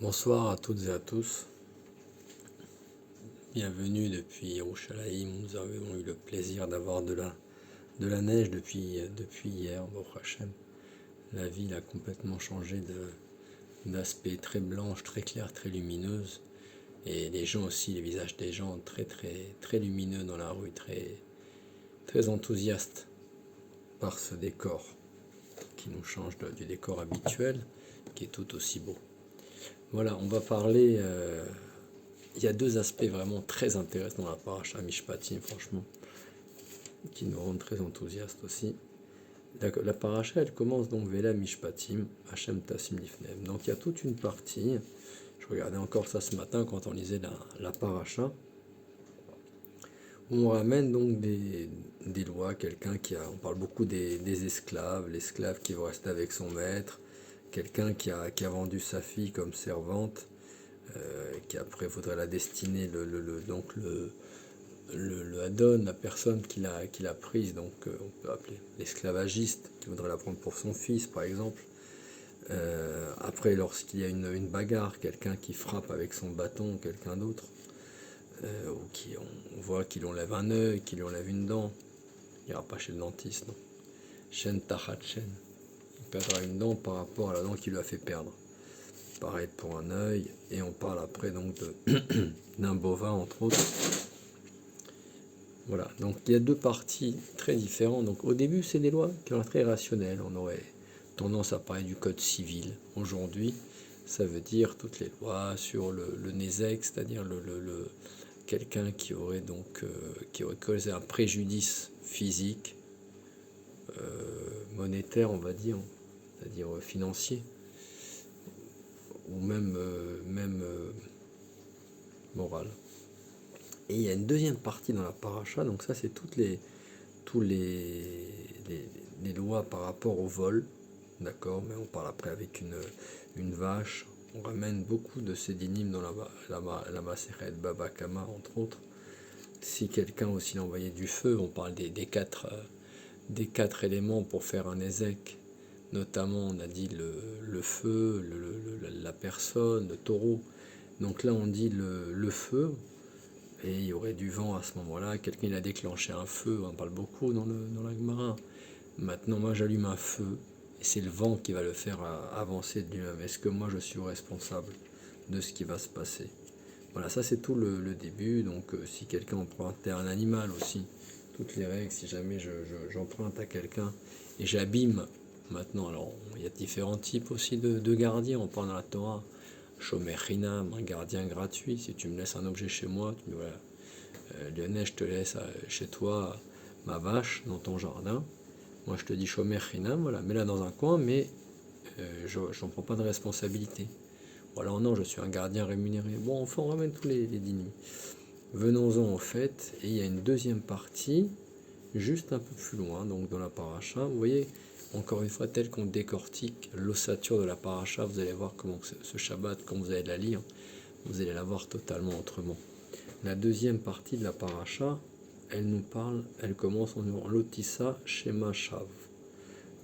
Bonsoir à toutes et à tous. Bienvenue depuis Yerushalayim. Nous avons eu le plaisir d'avoir de la neige depuis hier. Baruch Hashem. La ville a complètement changé d'aspect, très blanche, très claire, très lumineuse. Et les gens aussi, les visages des gens très très très lumineux dans la rue, très très enthousiastes par ce décor qui nous change du décor habituel, qui est tout aussi beau. Voilà, on va parler. Il y a deux aspects vraiment très intéressants dans la paracha Mishpatim, franchement, qui nous rendent très enthousiastes aussi. La paracha, elle commence donc Vela Mishpatim, Hashem Tassim Lifnehem. Donc il y a toute une partie, je regardais encore ça ce matin quand on lisait la paracha, où on ramène donc des lois, on parle beaucoup des esclaves, l'esclave qui va rester avec son maître, quelqu'un qui a vendu sa fille comme servante, qui après voudrait la destiner, le Hadon, la personne qui l'a prise, donc on peut appeler l'esclavagiste, qui voudrait la prendre pour son fils par exemple. Après, lorsqu'il y a une bagarre, quelqu'un qui frappe avec son bâton quelqu'un d'autre, ou on voit qu'il enlève un œil, qu'il lui enlève une dent, il n'ira pas chez le dentiste, non. Shen tachat shen. Il perdra une dent par rapport à la dent qu'il lui a fait perdre. Pareil pour un œil, et on parle après donc d'un bovin entre autres. Voilà, donc il y a deux parties très différentes. Donc au début, c'est des lois qui sont très rationnelles. On aurait tendance à parler du code civil. Aujourd'hui, ça veut dire toutes les lois sur le Nézek, c'est-à-dire quelqu'un qui aurait causé un préjudice physique, monétaire, on va dire, c'est-à-dire financier, ou même moral. Et il y a une deuxième partie dans la paracha, donc ça c'est tous les lois par rapport au vol, d'accord, mais on parle après avec une vache. On ramène beaucoup de ces dynimes dans la Maseret Baba Kama, entre autres. Si quelqu'un aussi envoyait du feu, on parle des quatre éléments pour faire un ézek. Notamment, on a dit le feu, la personne, le taureau. Donc là, on dit le feu, et il y aurait du vent à ce moment-là. Quelqu'un il a déclenché un feu, on parle beaucoup dans la Gemara. Maintenant, moi, j'allume un feu, et c'est le vent qui va le faire avancer de lui-même. Est-ce que moi, je suis responsable de ce qui va se passer? Voilà, ça c'est tout le début. Donc, si quelqu'un empruntait un animal aussi, toutes les règles, si jamais j'emprunte à quelqu'un et j'abîme. Maintenant, alors il y a différents types aussi de gardiens. On parle dans la Torah, Shomer Chinam, un gardien gratuit. Si tu me laisses un objet chez moi, tu me dis voilà, Lionel, je te laisse chez toi ma vache dans ton jardin. Moi je te dis Shomer Chinam, voilà, mets-la dans un coin, mais je n'en prends pas de responsabilité. Ou alors non, je suis un gardien rémunéré. Bon, enfin on ramène tous les dynimes. Venons-en au fait, et il y a une deuxième partie, juste un peu plus loin, donc dans la paracha. Vous voyez, encore une fois, tel qu'on décortique l'ossature de la paracha, vous allez voir comment ce Shabbat, quand vous allez la lire, vous allez la voir totalement autrement. La deuxième partie de la paracha, elle commence en disant Lotissa Shema Shav.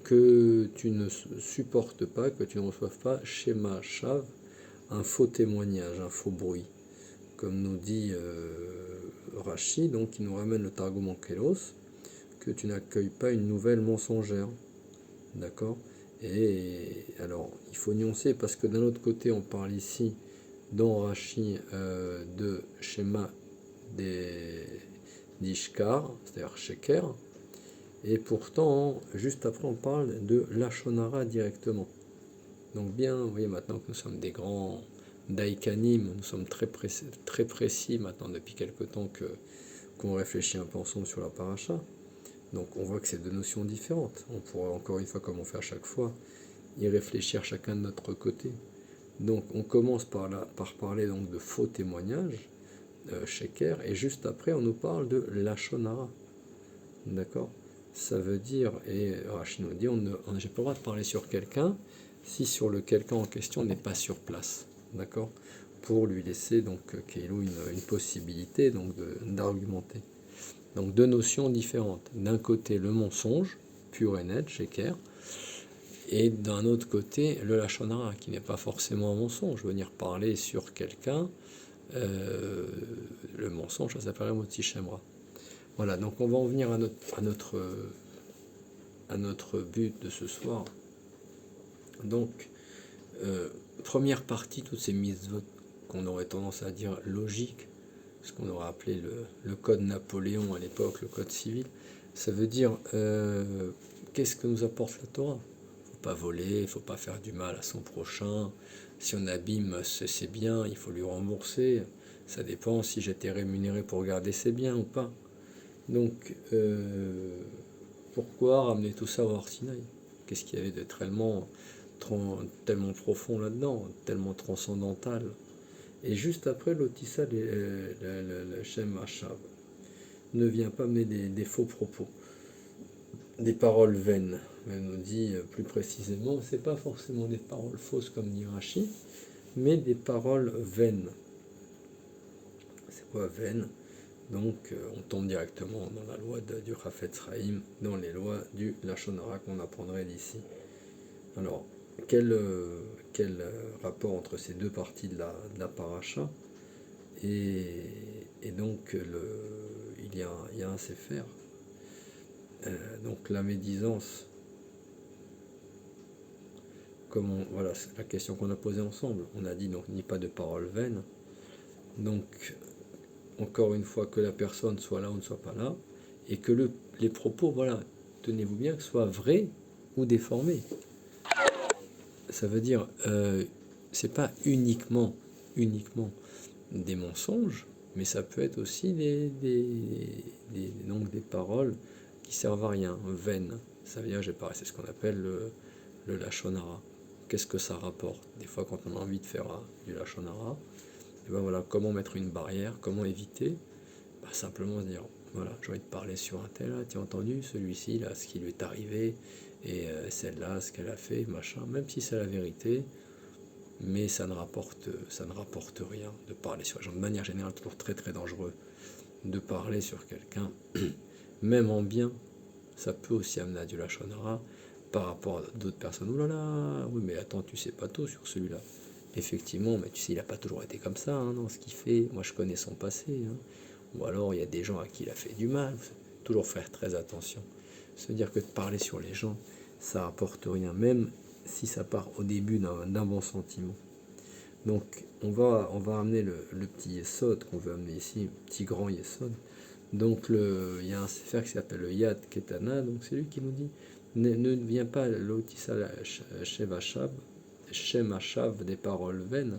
Que tu ne supportes pas, que tu ne reçoives pas Shema Shav, un faux témoignage, un faux bruit. Comme nous dit Rashi, donc qui nous ramène le Targum en Kélos, que tu n'accueilles pas une nouvelle mensongère. D'accord? Et alors, il faut nuancer parce que d'un autre côté, on parle ici dans Rashi de schéma d'Ishkar, c'est-à-dire Sheker, et pourtant, juste après, on parle de Lachonara directement. Donc bien, vous voyez maintenant que nous sommes des grands daikanim, nous sommes très précis maintenant depuis quelque temps qu'on réfléchit un peu ensemble sur la paracha. Donc on voit que c'est deux notions différentes. On pourrait encore une fois, comme on fait à chaque fois, y réfléchir chacun de notre côté. Donc on commence par parler donc de faux témoignages, sheker, et juste après on nous parle de lachonara. D'accord? Ça veut dire, et Rashi nous dit, j'ai pas le droit de parler sur quelqu'un si sur le quelqu'un en question n'est pas sur place. D'accord? Pour lui laisser donc une possibilité donc d'argumenter. Donc deux notions différentes. D'un côté le mensonge, pur et net, sheker, Et d'un autre côté, le lachon hara, qui n'est pas forcément un mensonge, venir parler sur quelqu'un, le mensonge, ça s'appelle motzi shemra. Voilà, donc on va en venir à notre but de ce soir. Donc, première partie, toutes ces mitzvot qu'on aurait tendance à dire logiques, ce qu'on aurait appelé le code Napoléon à l'époque, le code civil, ça veut dire qu'est-ce que nous apporte la Torah? Il ne faut pas voler, il ne faut pas faire du mal à son prochain. Si on abîme ses biens, il faut lui rembourser. Ça dépend si j'étais rémunéré pour garder ses biens ou pas. Donc, pourquoi ramener tout ça au Har Sinaï? Qu'est-ce qu'il y avait de tellement profond là-dedans, tellement transcendantal? Et juste après, l'Otissa, le Shem Hashav, ne vient pas mener des faux propos, des paroles vaines. Elle nous dit plus précisément, c'est pas forcément des paroles fausses comme dit Rashi, mais des paroles vaines. C'est quoi vaine? Donc on tombe directement dans la loi du Chafetz Chaim, dans les lois du lachon hara qu'on apprendrait d'ici. Alors, quel rapport entre ces deux parties de la paracha? Et donc il y a un sefer. Donc la médisance, voilà, c'est la question qu'on a posée ensemble. On a dit donc ni pas de paroles vaines. Donc encore une fois, que la personne soit là ou ne soit pas là, et que les propos, voilà, tenez-vous bien, que soient vrais ou déformés. Ça veut dire, c'est pas uniquement des mensonges, mais ça peut être aussi donc des paroles qui servent à rien, vaines. Ça veut dire, c'est ce qu'on appelle le lachon hara. Qu'est-ce que ça rapporte? Des fois, quand on a envie de faire du lachon hara, et ben voilà, comment mettre une barrière, comment éviter? Simplement se dire, voilà, j'ai envie de parler sur un tel, tu as entendu, celui-ci, là, ce qui lui est arrivé, et celle-là, ce qu'elle a fait, machin, même si c'est la vérité, mais ça ne rapporte rien de parler sur les gens. De manière générale, toujours très très dangereux de parler sur quelqu'un, même en bien, ça peut aussi amener à du lachon hara par rapport à d'autres personnes. Ouh là là, oui, mais attends, tu sais pas tout sur celui-là. Effectivement, mais tu sais, il n'a pas toujours été comme ça, hein, dans ce qu'il fait. Moi, je connais son passé. Hein. Ou alors, il y a des gens à qui il a fait du mal. Toujours faire très attention. Se dire que de parler sur les gens, ça rapporte rien, même si ça part au début d'un bon sentiment. Donc, on va amener le petit yesod qu'on veut amener ici, le petit grand yesod. Donc, il y a un sefer qui s'appelle le Yad Ketana. Donc, c'est lui qui nous dit ne vient pas l'otissa Shem Hashav, des paroles vaines,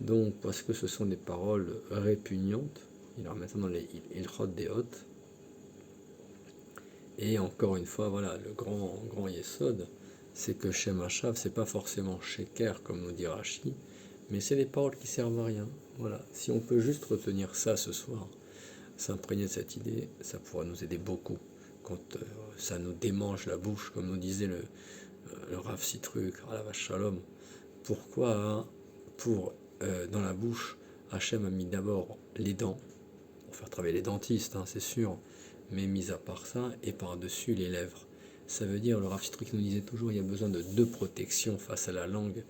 donc parce que ce sont des paroles répugnantes. Il en maintenant dans les Ilchot Deot. Et encore une fois, voilà, le grand Yesod, c'est que Shem Hashav, c'est pas forcément Sheker, comme nous dit Rashi, mais c'est des paroles qui servent à rien. Voilà, si on peut juste retenir ça ce soir, s'imprégner de cette idée, ça pourra nous aider beaucoup. Quand ça nous démange la bouche, comme nous disait le Rav Sitruk, Alav Shalom. Pourquoi hein, dans la bouche, Hachem a mis d'abord les dents, pour faire travailler les dentistes, hein, c'est sûr, mais mis à part ça, et par-dessus les lèvres. Ça veut dire, le Rav Sitruk nous disait toujours, il y a besoin de deux protections face à la langue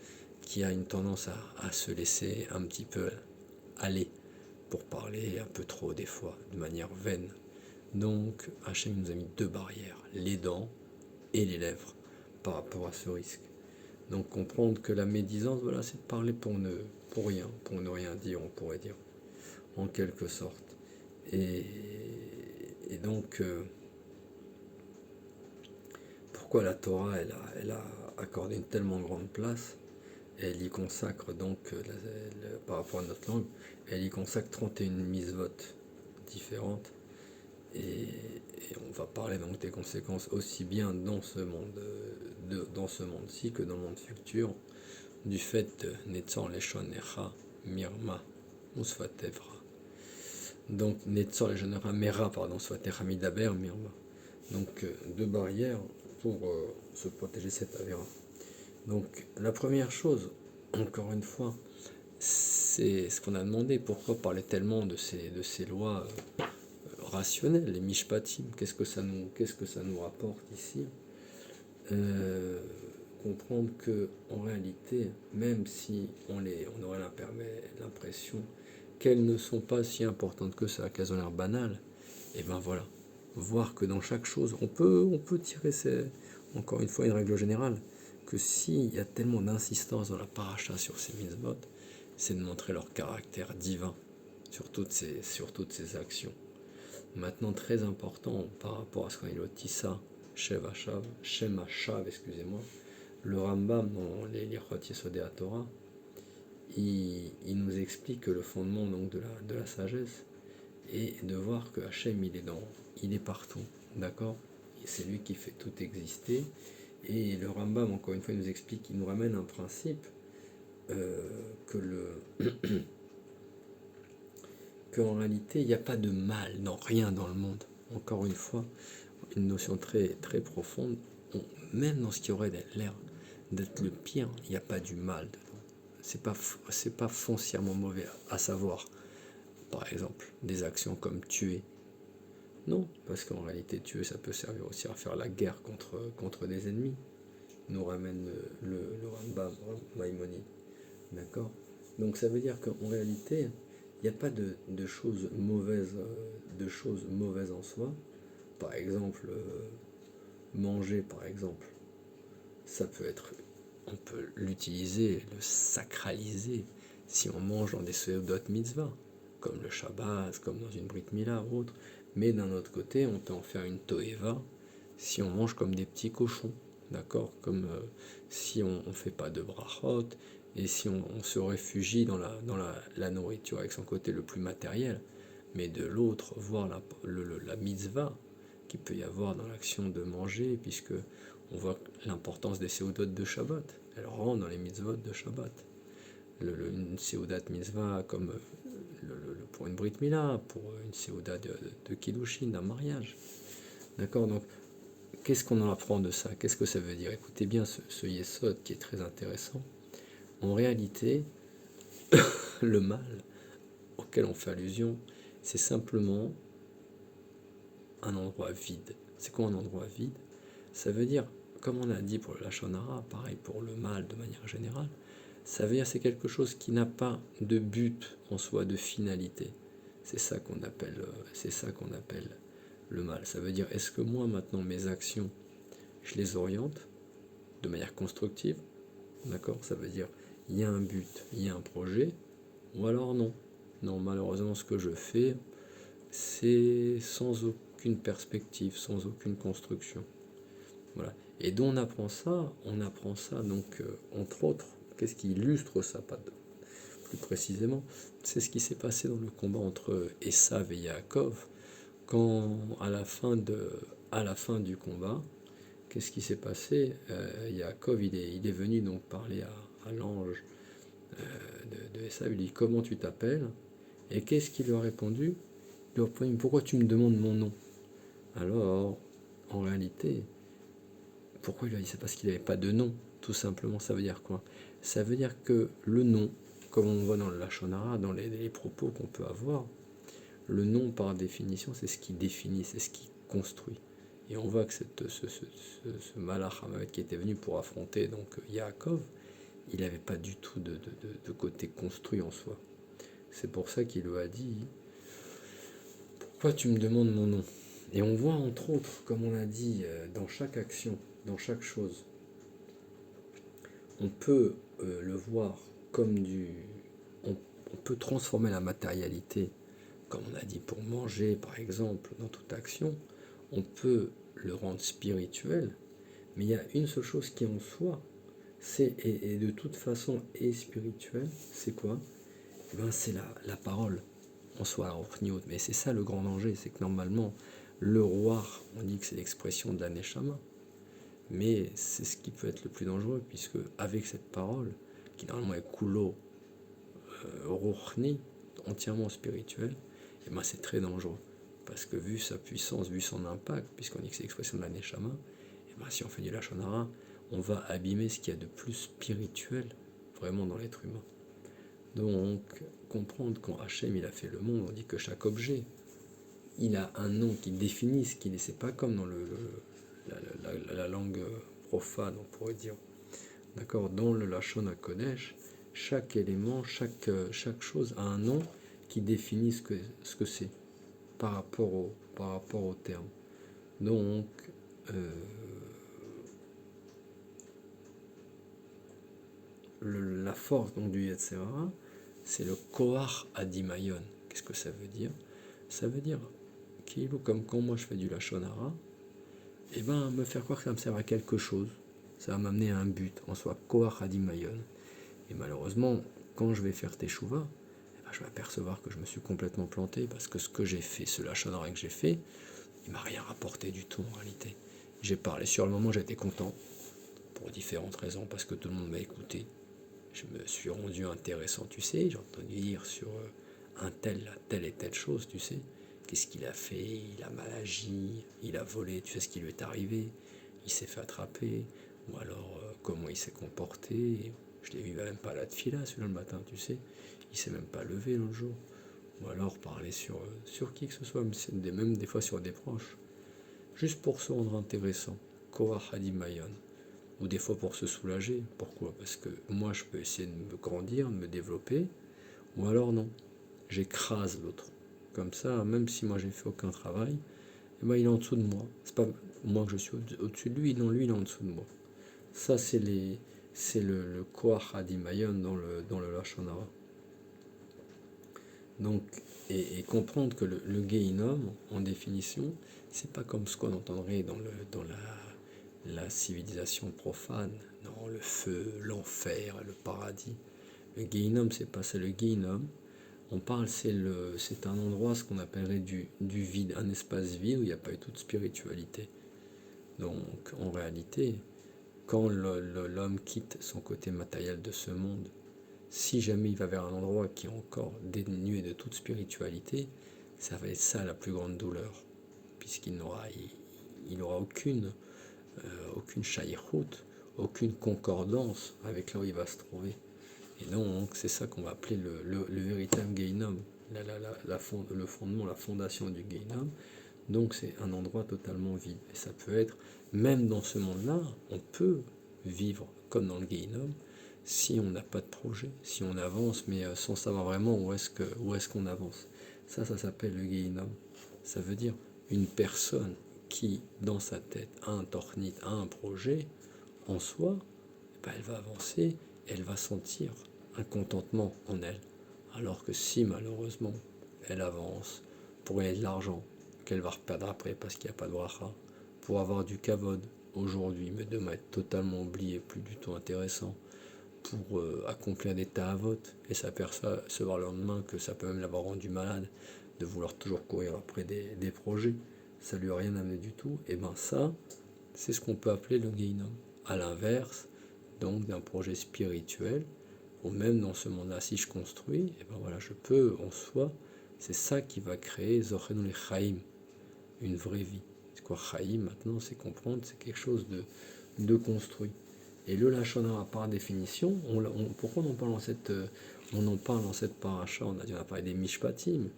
qui a une tendance à se laisser un petit peu aller pour parler un peu trop des fois, de manière vaine. Donc, Hachem nous a mis deux barrières, les dents et les lèvres, par rapport à ce risque. Donc, comprendre que la médisance, voilà, c'est de parler pour rien, pour ne rien dire, on pourrait dire, en quelque sorte. Et donc, pourquoi la Torah, elle a accordé une tellement grande place? Elle y consacre donc, par rapport à notre langue, elle y consacre 31 mitzvot différentes. Et on va parler donc des conséquences aussi bien dans ce monde-ci que dans le monde futur, du fait de Netzor Leshon Echa Mirma Usvatevra. Donc Netzor Leshon Echa Mera, pardon, Usvatevra Midaber Mirma. Donc deux barrières pour se protéger cette avéra. Donc la première chose, encore une fois, c'est ce qu'on a demandé. Pourquoi parler tellement de ces lois rationnelles, les mishpatim? Qu'est-ce que ça nous rapporte ici? comprendre que en réalité, même si on aurait l'impression qu'elles ne sont pas si importantes que ça, qu'elles ont l'air banales, et ben voilà, voir que dans chaque chose, on peut tirer, encore une fois, une règle générale, que s'il y a tellement d'insistance dans la paracha sur ces mitzvot, c'est de montrer leur caractère divin sur toutes ces actions. Maintenant, très important par rapport à ce qu'on dit le Tissa, Shem Hashav, excusez-moi, le Rambam dans les Lichot Yesodei HaTorah, il nous explique que le fondement donc de la sagesse est de voir que Hachem il est partout, d'accord? Et c'est lui qui fait tout exister. Et le Rambam, encore une fois, il nous explique, il nous ramène un principe qu'en réalité, il n'y a pas de mal dans rien dans le monde. Encore une fois, une notion très, très profonde. Même dans ce qui aurait l'air d'être le pire, il n'y a pas du mal dedans. C'est pas foncièrement mauvais, à savoir, par exemple, des actions comme tuer. Non, parce qu'en réalité, tuer, ça peut servir aussi à faire la guerre contre des ennemis. Nous ramène le Rambam, Maïmonide. D'accord? Donc ça veut dire qu'en réalité, il n'y a pas de choses mauvaises, en soi. Par exemple, manger, par exemple, ça peut être, on peut l'utiliser, le sacraliser, si on mange dans des seudot mitzvah, comme le Shabbat, comme dans une Brit Mila ou autre. Mais d'un autre côté, on peut en faire une toeva si on mange comme des petits cochons, d'accord? Comme si on ne fait pas de brachot, et si on se réfugie dans la nourriture avec son côté le plus matériel, mais de l'autre, voir la mitzvah qu'il peut y avoir dans l'action de manger, puisque on voit l'importance des séoudot de Shabbat. Elle rentre dans les mitzvot de Shabbat. Une séoudat mitzvah comme pour une brit mila, pour une séouda de kiddushin, d'un mariage. D'accord? Donc, qu'est-ce qu'on en apprend de ça? Qu'est-ce que ça veut dire? Écoutez bien ce yesod qui est très intéressant. En réalité, le mal auquel on fait allusion, c'est simplement un endroit vide. C'est quoi un endroit vide? Ça veut dire, comme on a dit pour le Lachon Hara, pareil pour le mal de manière générale, ça veut dire c'est quelque chose qui n'a pas de but en soi, de finalité. C'est ça qu'on appelle le mal. Ça veut dire, est-ce que moi maintenant mes actions, je les oriente de manière constructive? D'accord? Ça veut dire, il y a un but, il y a un projet, ou alors non. Non, malheureusement, ce que je fais, c'est sans aucune perspective, sans aucune construction. Voilà. Et d'où on apprend ça? On apprend ça, donc, entre autres, qu'est-ce qui illustre ça, plus précisément? C'est ce qui s'est passé dans le combat entre Esav et Yaakov, quand, à la fin du combat, qu'est-ce qui s'est passé? Yaakov, il est venu donc parler à l'ange de Esav, il dit, comment tu t'appelles? Et qu'est-ce qu'il lui a répondu? Il lui a répondu, pourquoi tu me demandes mon nom? Alors, en réalité, pourquoi il lui a dit ça? Parce qu'il n'avait pas de nom, tout simplement. Ça veut dire quoi? Ça veut dire que le nom, comme on voit dans le Lachon Hara, dans les propos qu'on peut avoir, le nom par définition, c'est ce qui définit, c'est ce qui construit. Et on voit que ce Malach Hamavet qui était venu pour affronter donc Yaakov, il n'avait pas du tout de côté construit en soi. C'est pour ça qu'il lui a dit, pourquoi tu me demandes mon nom? Et on voit entre autres, comme on a dit, dans chaque action, dans chaque chose, on peut le voir comme on peut transformer la matérialité, comme on a dit pour manger par exemple, dans toute action, on peut le rendre spirituel, mais il y a une seule chose qui en soi, et de toute façon est spirituel, c'est quoi? Eh ben, c'est la parole en soi, mais c'est ça le grand danger, c'est que normalement, le roi, on dit que c'est l'expression de la Neshama, mais c'est ce qui peut être le plus dangereux, puisque avec cette parole, qui normalement est Kulo Ruchni, entièrement spirituel, et ben c'est très dangereux. Parce que vu sa puissance, vu son impact, puisqu'on dit que c'est l'expression de la Neshama, et ben si on fait du Lachon Hara, on va abîmer ce qu'il y a de plus spirituel vraiment dans l'être humain. Donc, comprendre quand Hachem il a fait le monde, on dit que chaque objet, il a un nom qui définit ce qu'il est. C'est pas comme dans la langue profane, on pourrait dire. D'accord, dans le Lashon HaKodesh, chaque élément, chaque chose a un nom qui définit ce que c'est par rapport au terme. Donc, la force donc, du Yetzer Hara, c'est le Koach Adimayon. Qu'est-ce que ça veut dire? Ça veut dire, comme quand moi je fais du Lashon Hara, et ben me faire croire que ça me sert à quelque chose. Ça va m'amener à un but, en soi, Koach Adimayon. Et malheureusement, quand je vais faire Teshuvah, je vais apercevoir que je me suis complètement planté parce que ce que j'ai fait, ce Lashon Hara que j'ai fait, il m'a rien rapporté du tout en réalité. J'ai parlé sur le moment, j'étais content pour différentes raisons, parce que tout le monde m'a écouté. Je me suis rendu intéressant, tu sais, j'ai entendu dire sur un tel, telle et telle chose, tu sais. Qu'est-ce qu'il a fait? Il a mal agi, il a volé, tu sais ce qui lui est arrivé, il s'est fait attraper, ou alors comment il s'est comporté. Je l'ai vu même pas à la tefila celui-là le matin, tu sais. Il s'est même pas levé l'autre jour. Ou alors parler sur qui que ce soit, même des fois sur des proches. Juste pour se rendre intéressant. Koach Hadimayon. Ou des fois pour se soulager. Pourquoi? Parce que moi je peux essayer de me grandir, de me développer, ou alors non. J'écrase l'autre. Comme ça, même si moi j'ai fait aucun travail, eh ben, il est en dessous de moi. C'est pas moi que je suis au-dessus de lui, non, lui il est en dessous de moi. Ça c'est le Koach Hadimayon dans le Lashon Hara. Donc, et comprendre que le Gehinnom, en définition, c'est pas comme ce qu'on entendrait dans la civilisation profane, dans le feu, l'enfer, le paradis. Le Gehinnom, c'est pas ça. Le Gehinnom, on parle, c'est un endroit, ce qu'on appellerait du vide, un espace vide où il n'y a pas eu toute spiritualité. Donc, en réalité, quand l'homme quitte son côté matériel de ce monde, si jamais il va vers un endroit qui est encore dénué de toute spiritualité, ça va être ça la plus grande douleur, puisqu'il n'aura aucune shayichut, aucune concordance avec là où il va se trouver. Et donc c'est ça qu'on va appeler le véritable Gehinnom, le fondement, la fondation du Gehinnom. Donc c'est un endroit totalement vide. Et ça peut être, même dans ce monde-là, on peut vivre comme dans le Gehinnom, si on n'a pas de projet, si on avance, mais sans savoir vraiment où est-ce qu'on avance. Ça s'appelle le Gehinnom. Ça veut dire une personne qui, dans sa tête, a un tornit, a un projet, en soi, elle va avancer, elle va sentir un contentement en elle. Alors que si, malheureusement, elle avance pour gagner de l'argent, qu'elle va reperdre après parce qu'il n'y a pas de bracha, pour avoir du kavod aujourd'hui, mais demain être totalement oublié, plus du tout intéressant, pour accomplir des ta'avot et s'apercevoir le lendemain que ça peut même l'avoir rendu malade de vouloir toujours courir après des projets, ça lui a rien amené du tout. Et ben ça, c'est ce qu'on peut appeler le Gehinnom. À l'inverse, donc d'un projet spirituel, ou même dans ce monde-là, si je construis, et ben voilà, je peux en soi, c'est ça qui va créer Zochenu le Chaim, une vraie vie. C'est quoi Chaim maintenant? C'est comprendre, c'est quelque chose de construit. Et le Lashon Hara, par définition, pourquoi on en parle dans cette paracha? On a parlé des Mishpatim.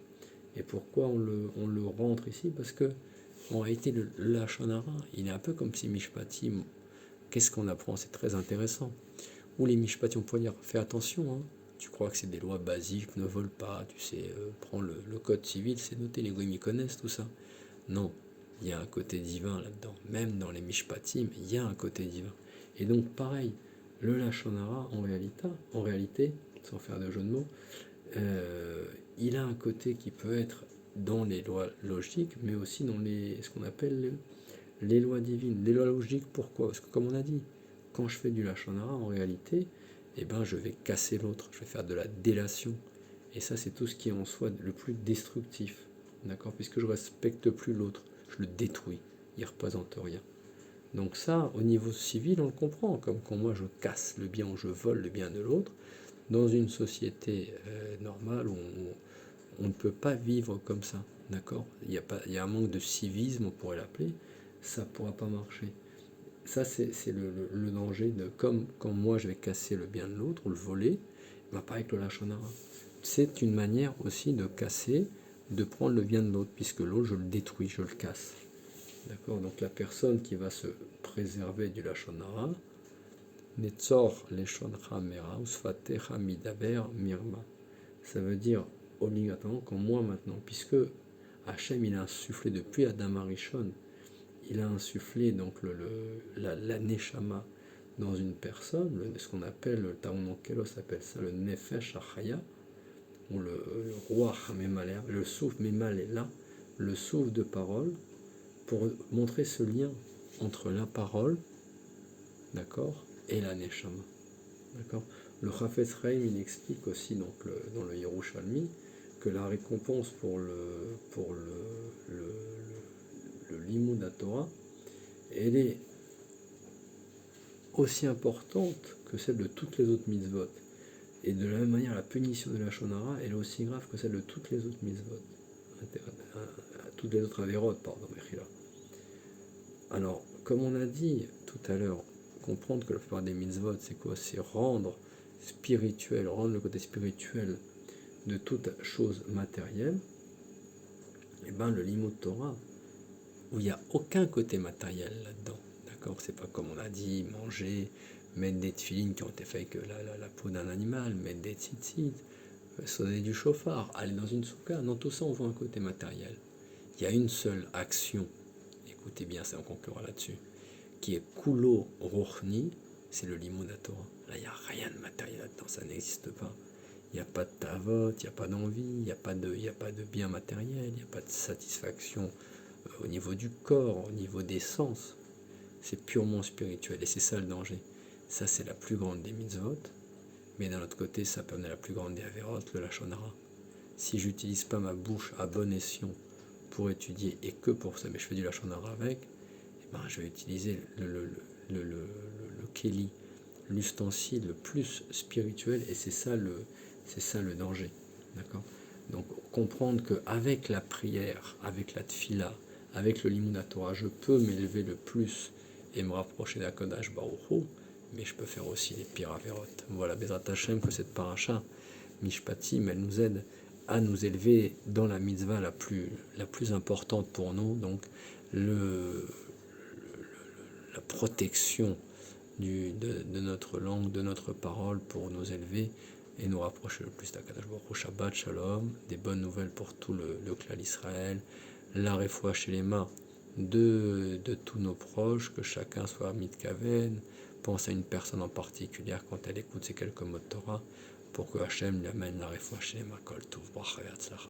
Et pourquoi on le rentre ici? Parce que en réalité, le Lashon Hara, il est un peu comme si Mishpatim. Qu'est-ce qu'on apprend? C'est très intéressant. Ou les Mishpatim, on pourrait dire, fais attention, hein. Tu crois que c'est des lois basiques, ne vole pas, tu sais, prends le code civil, c'est noté, les goyim connaissent tout ça. Non, il y a un côté divin là-dedans. Même dans les Mishpatim, il y a un côté divin. Et donc, pareil, le Lashon Hara, en réalité, sans faire de jeu de mots, il a un côté qui peut être dans les lois logiques, mais aussi dans ce qu'on appelle les lois divines. Les lois logiques, pourquoi? Parce que comme on a dit, quand je fais du Lashon Hara, en réalité, eh ben, je vais casser l'autre, je vais faire de la délation. Et ça, c'est tout ce qui est en soi le plus destructif. D'accord? Puisque je ne respecte plus l'autre, je le détruis, il ne représente rien. Donc ça, au niveau civil, on le comprend, comme quand moi je casse le bien ou je vole le bien de l'autre, dans une société normale où on ne peut pas vivre comme ça, d'accord? Il y a un manque de civisme, on pourrait l'appeler, ça ne pourra pas marcher. Ça, c'est le danger de, comme quand moi je vais casser le bien de l'autre ou le voler, ben pareil que le Lashon Hara. C'est une manière aussi de casser, de prendre le bien de l'autre, puisque l'autre, je le détruis, je le casse. D'accord? Donc la personne qui va se préserver du Lashon Hara Netzor leshoncha mera usfatecha midaber mirma. Ça veut dire obligatoirement qu'en moi maintenant, puisque Hachem il a insufflé depuis Adam Arishon, il a insufflé donc la neshama dans une personne, ce qu'on appelle, le Talmud Kelos appelle ça le nefesh achaya, ou le roi Hamemalea, le souffle Memalela, le souffle de parole, pour montrer ce lien entre la parole, d'accord, et la neshama, d'accord. Le Chafetz Chaim il explique aussi donc dans le Yerushalmi que la récompense pour le Limud HaTorah, elle est aussi importante que celle de toutes les autres mitzvot. Et de la même manière, la punition de la Shonara, elle est aussi grave que celle de toutes les autres mitzvot. Toutes les autres avérotes, pardon, Mechila. Alors, comme on a dit tout à l'heure, comprendre que la plupart des mitzvot, c'est quoi? C'est rendre spirituel, rendre le côté spirituel de toute chose matérielle. Et bien, le Limud Torah, où il n'y a aucun côté matériel là-dedans, d'accord? C'est pas comme on a dit, manger, mettre des tefilines qui ont été faits avec la peau d'un animal, mettre des tzitzit, sonner du chauffard, aller dans une soukha. Dans tout ça, on voit un côté matériel. Il y a une seule action, écoutez bien, ça on conclura là-dessus, qui est kulo rochni, c'est le Limud HaTorah. Là, il n'y a rien de matériel là-dedans, ça n'existe pas. Il n'y a pas de tavot, il n'y a pas d'envie, il n'y a pas de bien matériel, il n'y a pas de satisfaction au niveau du corps, au niveau des sens. C'est purement spirituel et c'est ça le danger. Ça, c'est la plus grande des mitzvot, mais d'un autre côté, ça peut amener la plus grande des avérotes, le lachon hara. Si j'utilise pas ma bouche à bon escient pour étudier et que pour ça, mais je fais du lachon hara avec, eh ben, je vais utiliser le keli, l'ustensile le plus spirituel, et c'est ça le danger. D'accord? Donc comprendre qu'avec la prière, avec la tfila, avec le Limud HaTorah, je peux m'élever le plus et me rapprocher d'Akadosh Baruch Hu, mais je peux faire aussi les pires avérotes. Voilà, Bezrat Hashem, que cette paracha, Mishpatim, elle nous aide à nous élever dans la mitzvah la plus importante pour nous, donc la protection de notre langue, de notre parole pour nous élever et nous rapprocher le plus d'Akadosh Baruch Hu. Shabbat Shalom, des bonnes nouvelles pour tout le clan Israël, la réfoua chez les mains de tous nos proches, que chacun soit mitkaven, pense à une personne en particulier quand elle écoute ces quelques mots de Torah, pour que Hachem lui amène la réfoua chez les mains. Kol Tov, bracha et hatzlacha.